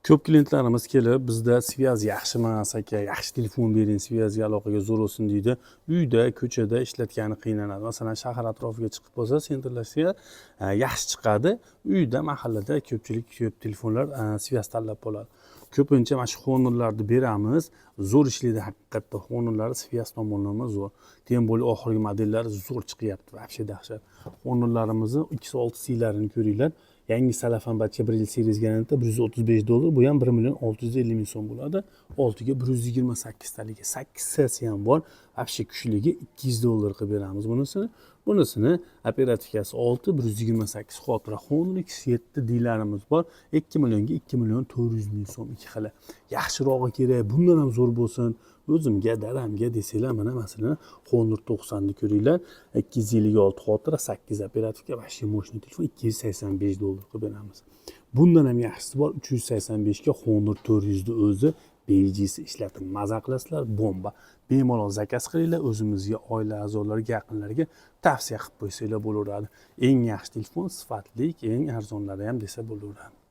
Ko'p klientlarimiz kelib, bizda svязь yaxshi emas aka, yaxshi telefon bering, svязьga aloqaga zo'r bo'lsin deydi. Uyda, ko'chada ishlatgani qiynaladi. Masalan, shahar atrofiga chiqib bo'lsa, sentrlashsa yaxshi chiqadi. Uyda, mahallada ko'pchilik ko'p telefonlar svязь tanlab bo'ladi. Ko'pincha mana shu Honor'larni beramiz. Zo'r ishlaydi haqiqatda. Honor'lari svязь tomonlama zo'r. Tem bo'lib oxirgi modellari zo'r chiqyapti. Вообще dahshat. Honor'larimizni X6C'larini ko'ringlar. Yangi salafan batcha 1 yil seriyasiga $135, bu ham 1.650.000 so'm bo'ladi. Oltiga 128 taliga, 8 sesi ham bor. Вообще kuchligi $200 qilib beramiz bunisini. Bunisini operativkasi 6, 128 xotira. Honor X7 dilarimiz bor. 2 millionga 2.400.000 so'm ikki xili. Yaxshirog'i kerak, bundan ham zo'r bo'lsin. O'zimga, dadamga desanglar, mana masalan Honor 90 ni ko'ringlar. 256 xotira, 8 operativka, вообще mощный telefon $285 qilib beramiz. Bundan ham yaxshisi bor, 385 ga Honor 400 ni o'zi bejisi ishlating, maza qilasizlar, bomba. Bemalol zakaz qilinglar, o'zimizga, oila a'zolariga, yaqinlariga tavsiya qilib qo'ysanglar bo'laveradi. Eng yaxshi telefon, sifatli, eng arzonlari ham desa bo'laveradi.